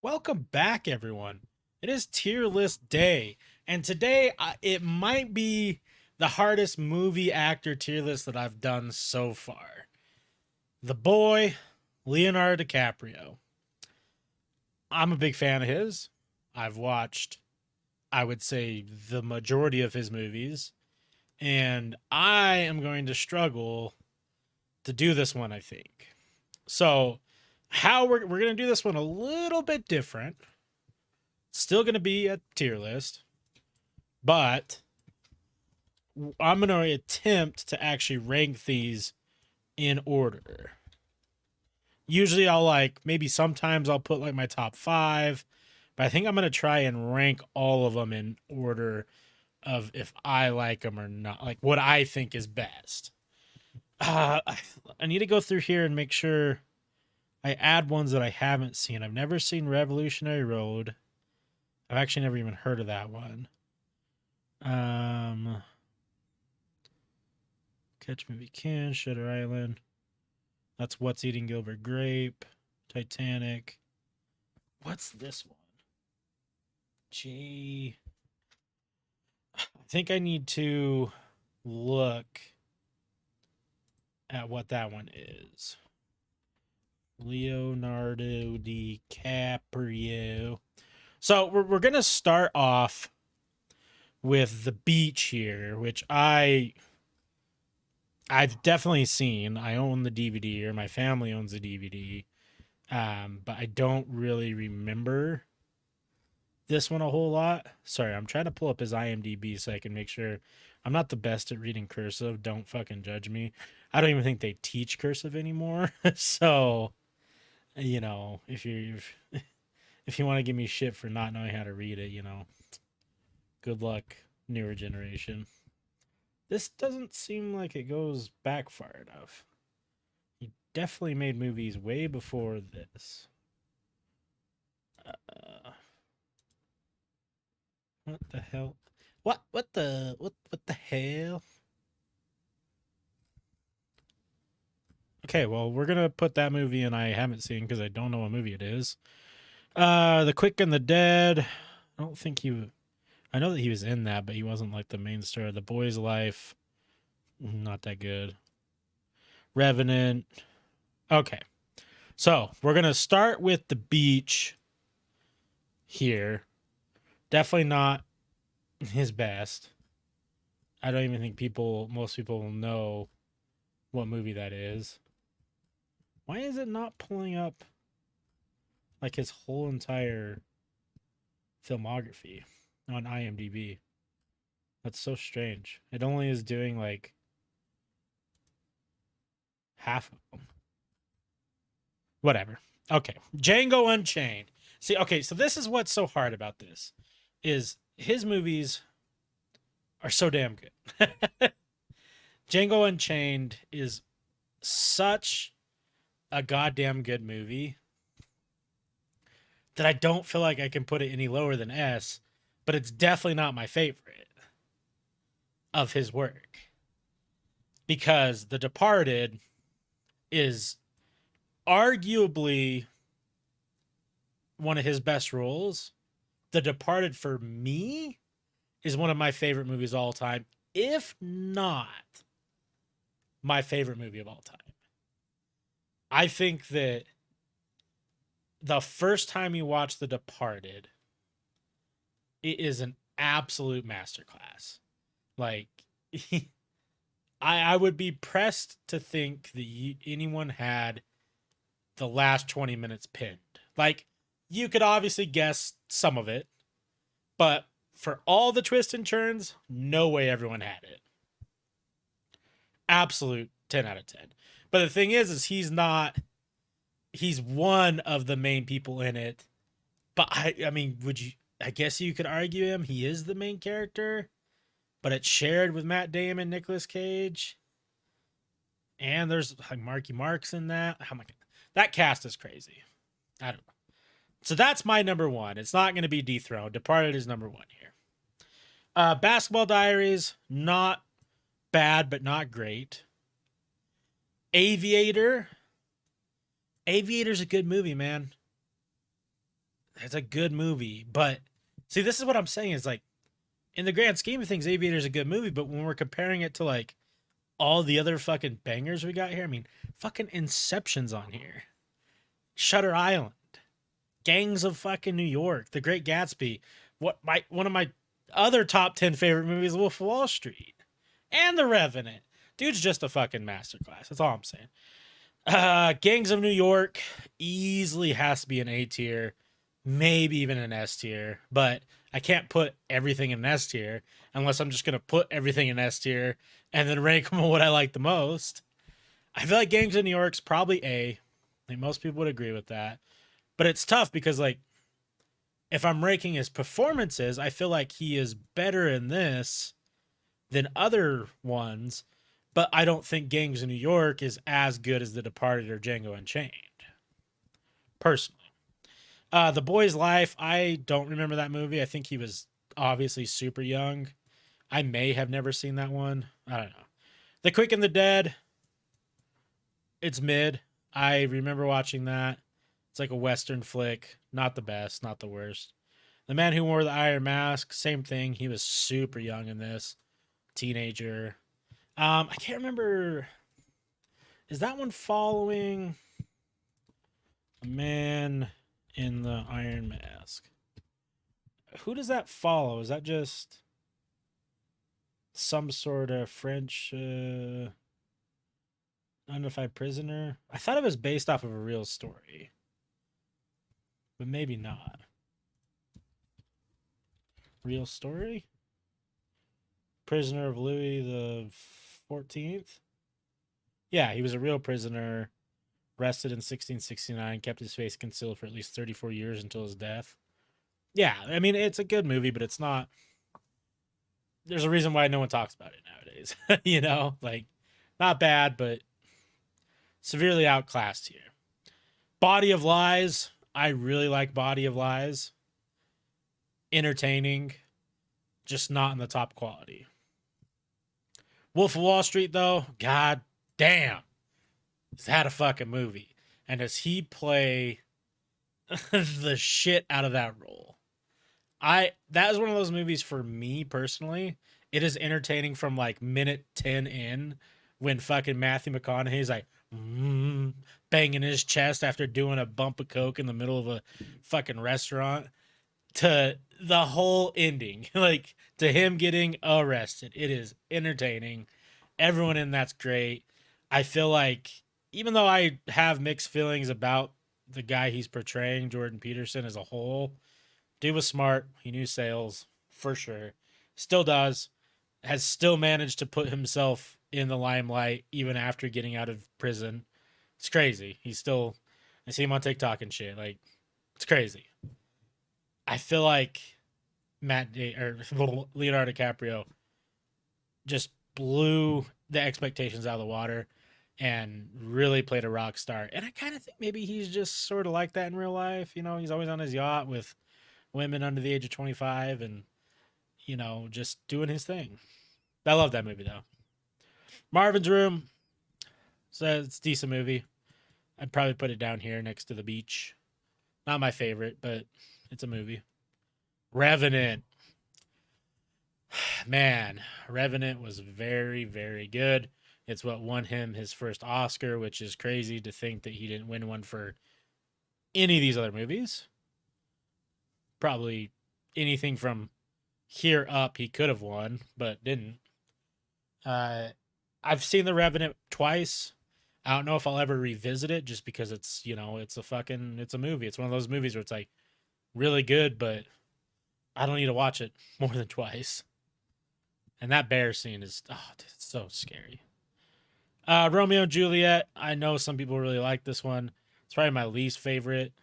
Welcome back, everyone. It is tier list day, and today it might be the hardest movie actor tier list that I've done so far. The boy, Leonardo DiCaprio. I'm a big fan of his. I've watched, I would say, the majority of his movies, and I am going to struggle to do this one, I think. So, how we're going to do this one a little bit different. Still going to be a tier list, but I'm going to attempt to actually rank these in order. Usually I'll maybe sometimes I'll put like my top 5, but I think I'm going to try and rank all of them in order of if I like them or not, like what I think is best. I need to go through here and make sure I add ones that I haven't seen. I've never seen Revolutionary Road. I've actually never even heard of that one. Um, Catch Me If You Can, Shutter Island. That's What's Eating Gilbert Grape, Titanic. What's this one? J. I think I need to look at what that one is. Leonardo DiCaprio. So we're gonna start off with The Beach here, which I've definitely seen. I own the DVD, or my family owns the DVD. But I don't really remember this one a whole lot. Sorry, I'm trying to pull up his IMDb so I can make sure I'm not the best at reading cursive. Don't fucking judge me. I don't even think they teach cursive anymore. So, if you if you want to give me shit for not knowing how to read it, good luck, newer generation. This doesn't seem like it goes back far enough. He definitely made movies way before this. Uh, what the hell? What the hell? Okay, well, we're gonna put that movie in I haven't seen because I don't know what movie it is. The Quick and the Dead. I don't think I know that he was in that, but he wasn't like the main star. The Boy's Life. Not that good. Revenant. Okay. So we're gonna start with The Beach here. Definitely not his best. I don't even think most people will know what movie that is. Why is it not pulling up like his whole entire filmography on IMDb? That's so strange. It only is doing like half of them. Whatever. Okay. Django Unchained. See, okay, so this is what's so hard about this is his movies are so damn good. Django Unchained is such a goddamn good movie that I don't feel like I can put it any lower than S, but it's definitely not my favorite of his work because The Departed is arguably one of his best roles. The Departed for me is one of my favorite movies of all time, if not my favorite movie of all time. I think that the first time you watch The Departed, it is an absolute masterclass. Like, I would be pressed to think that anyone had the last 20 minutes pinned. Like, you could obviously guess some of it, but for all the twists and turns, no way everyone had it. Absolute 10 out of 10. But the thing is he's one of the main people in it. But I mean, I guess you could argue he is the main character, but it's shared with Matt Damon, Nicolas Cage, and there's like Marky Mark's in that. Oh my god, that cast is crazy. I don't know. So that's my number one. It's not going to be dethroned. Departed is number one here. Basketball Diaries, not bad, but not great. Aviator. Aviator's a good movie, man. It's a good movie, but see, this is what I'm saying is like in the grand scheme of things, Aviator's a good movie, but when we're comparing it to like all the other fucking bangers we got here, I mean, fucking Inception's on here, Shutter Island, Gangs of fucking New York, The Great Gatsby. One of my other top 10 favorite movies, Wolf of Wall Street, and The Revenant. Dude's just a fucking masterclass. That's all I'm saying. Gangs of New York easily has to be an A tier, maybe even an S tier, but I can't put everything in an S tier unless I'm just gonna put everything in S tier and then rank them on what I like the most. I feel like Gangs of New York's probably A. I think most people would agree with that, but it's tough because like if I'm ranking his performances, I feel like he is better in this than other ones, but I don't think Gangs of New York is as good as The Departed or Django Unchained, personally. The Boy's Life, I don't remember that movie. I think he was obviously super young. I may have never seen that one. I don't know. The Quick and the Dead, it's mid. I remember watching that. It's like a Western flick. Not the best, not the worst. The Man Who Wore the Iron Mask, same thing. He was super young in this. Teenager. I can't remember. Is that one following A Man in the Iron Mask? Who does that follow? Is that just some sort of French unidentified prisoner? I thought it was based off of a real story, but maybe not. Real story? Prisoner of Louis the 14th? Yeah, he was a real prisoner, arrested in 1669, kept his face concealed for at least 34 years until his death. Yeah, I mean, it's a good movie, but it's not. There's a reason why no one talks about it nowadays. You know, like, not bad, but severely outclassed here. Body of Lies. I really like Body of Lies. Entertaining, just not in the top quality. Wolf of Wall Street, though, god damn, is that a fucking movie? And does he play the shit out of that role? That is one of those movies for me personally. It is entertaining from like minute 10 in when fucking Matthew McConaughey's like banging his chest after doing a bump of coke in the middle of a fucking restaurant to the whole ending, like to him getting arrested. It is entertaining. Everyone in that's great. I feel like even though I have mixed feelings about the guy he's portraying, Jordan Peterson, as a whole, dude was smart. He knew sales for sure. Still does. Has still managed to put himself in the limelight even after getting out of prison. It's crazy. He's still. I see him on TikTok and shit. Like, it's crazy. I feel like Leonardo DiCaprio just blew the expectations out of the water and really played a rock star. And I kind of think maybe he's just sort of like that in real life. You know, he's always on his yacht with women under the age of 25 and, you know, just doing his thing. I love that movie, though. Marvin's Room. So it's a decent movie. I'd probably put it down here next to The Beach. Not my favorite, but it's a movie. Revenant. Man, Revenant was very, very good. It's what won him his first Oscar, which is crazy to think that he didn't win one for any of these other movies. Probably anything from here up he could have won, but didn't. I've seen The Revenant twice. I don't know if I'll ever revisit it just because it's, you know, it's a movie. It's one of those movies where it's like really good, but I don't need to watch it more than twice. And that bear scene is, oh, dude, it's so scary. Romeo and Juliet. I know some people really like this one. It's probably my least favorite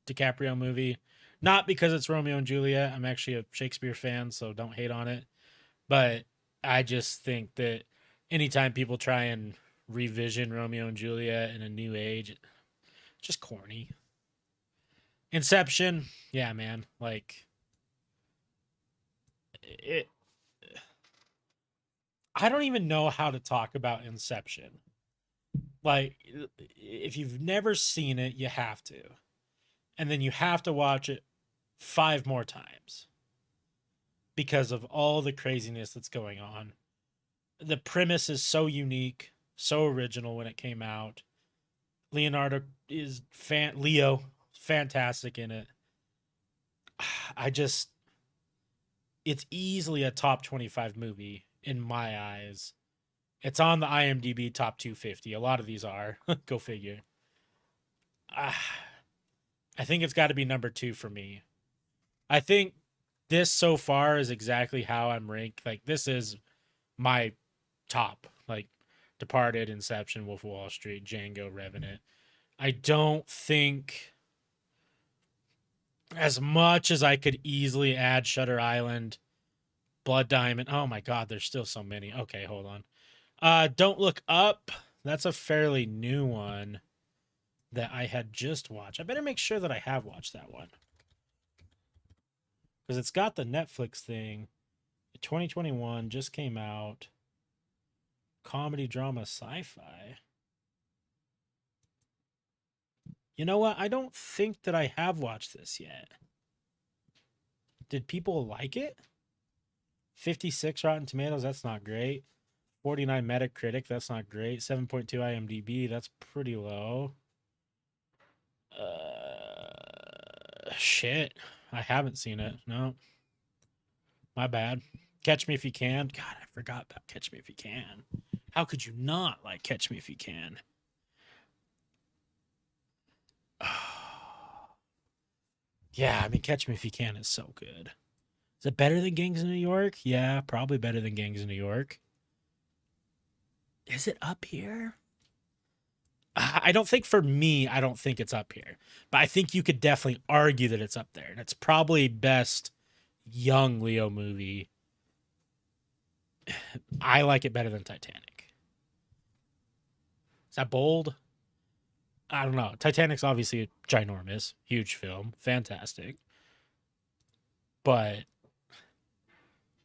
DiCaprio movie. Not because it's Romeo and Juliet. I'm actually a Shakespeare fan, so don't hate on it. But I just think that anytime people try and revision Romeo and Juliet in a new age, it's just corny. Inception. Yeah, man. Like, it. I don't even know how to talk about Inception. Like, if you've never seen it, you have to. and then you have to watch it 5 more times because of all the craziness that's going on. The premise is so unique, so original when it came out. Leonardo is Leo fantastic in it. I just it's easily a top 25 movie in my eyes. It's on the IMDb top 250. A lot of these are. Go figure. I think it's got to be number 2 for me. I think this so far is exactly how I'm ranked. Like this is my top. Like Departed, Inception, Wolf of Wall Street, Django, Revenant. I don't think as much as I could easily add Shutter Island, Blood Diamond. Oh my god, there's still so many. Okay, hold on. Don't Look Up. That's a fairly new one that I had just watched. I better make sure that I have watched that one. Because it's got the Netflix thing. 2021 just came out. Comedy, drama, sci-fi. You know what? I don't think that I have watched this yet. Did people like it? 56 Rotten Tomatoes, that's not great. 49 Metacritic, that's not great. 7.2 IMDb, that's pretty low. Shit. I haven't seen it. No. My bad. Catch Me If You Can. God, I forgot about Catch Me If You Can. How could you not like Catch Me If You Can? Yeah, I mean, Catch Me If You Can is so good. Is it better than Gangs of New York? Yeah, probably better than Gangs of New York. Is it up here? I don't think for me, I don't think it's up here. But I think you could definitely argue that it's up there. And it's probably best young Leo movie. I like it better than Titanic. Is that bold? I don't know. Titanic's obviously ginormous, huge film, fantastic. But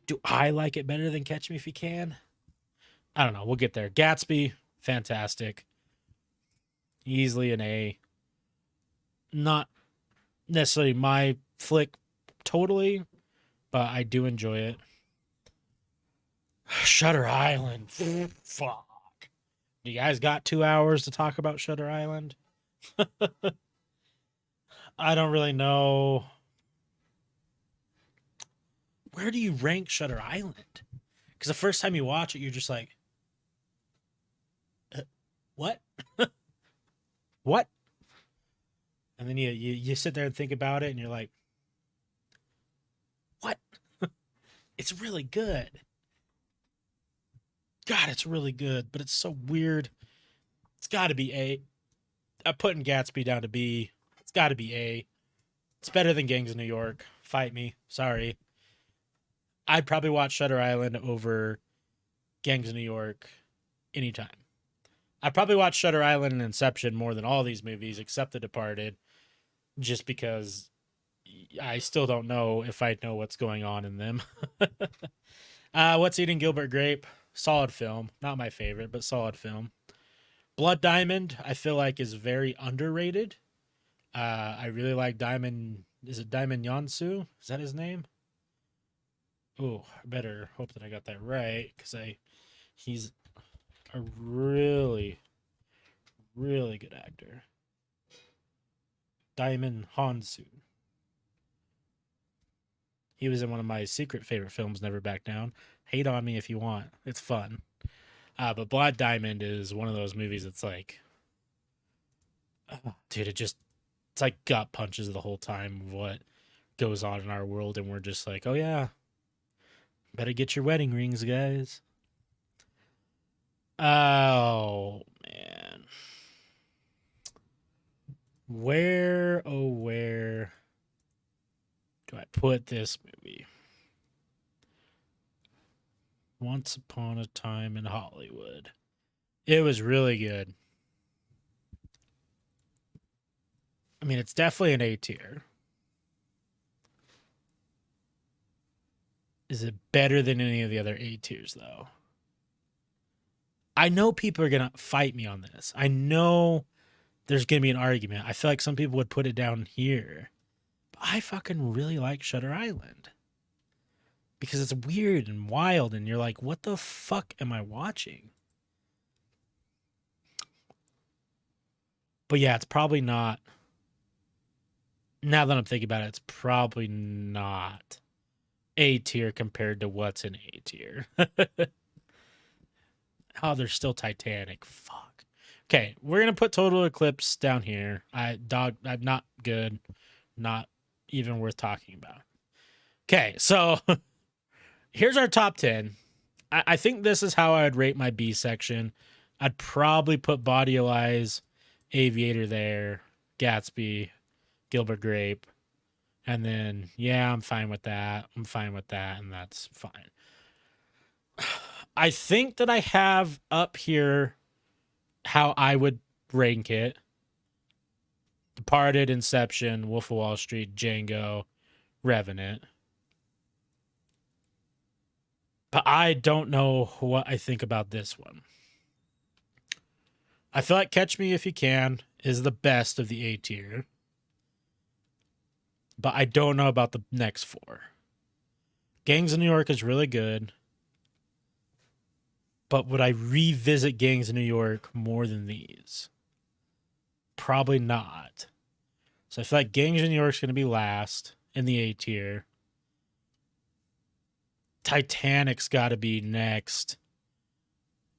do I like it better than Catch Me If You Can? I don't know. We'll get there. Gatsby, fantastic. Easily an A. Not necessarily my flick totally, but I do enjoy it. Shutter Island. Fuck. You guys got 2 hours to talk about Shutter Island? I don't really know. Where do you rank Shutter Island? Because the first time you watch it, you're just like, what? What? And then you sit there and think about it, and you're like, what? It's really good. God, it's really good, but it's so weird. It's got to be A. I'm putting Gatsby down to B. It's got to be A. It's better than Gangs of New York. Fight me. Sorry. I'd probably watch Shutter Island over Gangs of New York anytime. I'd probably watch Shutter Island and Inception more than all these movies except The Departed, just because I still don't know if I know what's going on in them. What's Eating Gilbert Grape? Solid film. Not my favorite, but solid film. Blood Diamond, I feel like, is very underrated. I really like Diamond. Is it Diamond Yansu? Is that his name? Oh, I better hope that I got that right, because he's a really, really good actor. Diamond Hansu. He was in one of my secret favorite films, Never Back Down. Hate on me if you want. It's fun. But Blood Diamond is one of those movies that's like, dude, it's like gut punches the whole time of what goes on in our world. And we're just like, oh, yeah, better get your wedding rings, guys. Oh, man. Where, oh, where do I put this movie? Once Upon a Time in Hollywood. It was really good. I mean, it's definitely an A tier. Is it better than any of the other A tiers, though? I know people are going to fight me on this. I know there's gonna be an argument. I feel like some people would put it down here. But I fucking really like Shutter Island. Because it's weird and wild, and you're like, what the fuck am I watching? But yeah, it's probably not. Now that I'm thinking about it, it's probably not A tier compared to what's in A tier. Oh, there's still Titanic. Fuck. Okay, we're gonna put Total Eclipse down here. I'm not good. Not even worth talking about. Okay, so here's our top 10. I think this is how I would rate my B section. I'd probably put Body of Lies, Aviator there, Gatsby, Gilbert Grape, and then, yeah, I'm fine with that. I'm fine with that, and that's fine. I think that I have up here how I would rank it. Departed, Inception, Wolf of Wall Street, Django, Revenant. But I don't know what I think about this one. I feel like Catch Me If You Can is the best of the A tier. But I don't know about the next four. Gangs of New York is really good. But would I revisit Gangs of New York more than these? Probably not. So I feel like Gangs of New York is going to be last in the A tier. Titanic's got to be next.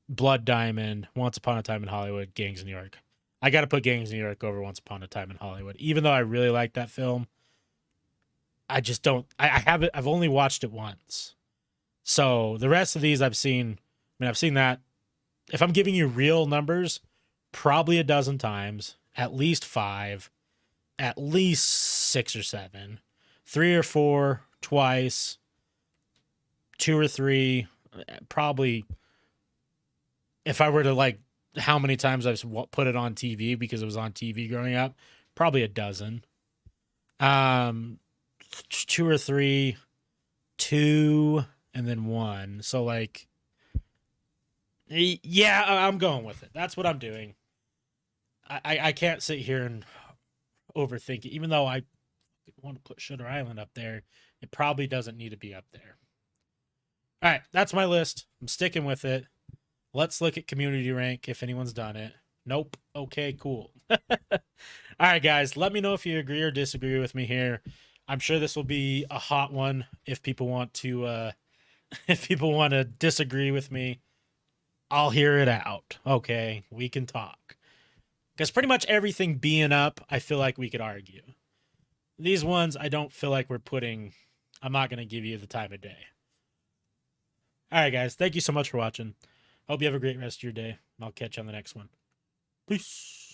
Blood Diamond, Once Upon a Time in Hollywood, Gangs of New York. I got to put Gangs of New York over Once Upon a Time in Hollywood. Even though I really like that film, I just don't. I have it. I've only watched it once. So the rest of these I've seen. I mean, I've seen that. If I'm giving you real numbers, probably a dozen times, at least 5, at least 6 or 7, 3 or 4 twice, 2 or 3, probably. If I were to like how many times I've put it on TV because it was on TV growing up, probably a dozen. 2 or 3, 2, and then 1. So like, yeah, I'm going with it. That's what I'm doing. I can't sit here and overthink it, even though I want to put Shutter Island up there. It probably doesn't need to be up there. All right, that's my list. I'm sticking with it. Let's look at community rank if anyone's done it. Nope. Okay, cool. All right, guys, let me know if you agree or disagree with me here. I'm sure this will be a hot one if people want to if people want to disagree with me. I'll hear it out. Okay, we can talk. Because pretty much everything being up, I feel like we could argue. These ones, I don't feel like we're putting. I'm not going to give you the time of day. All right, guys, thank you so much for watching. Hope you have a great rest of your day. I'll catch you on the next one. Peace.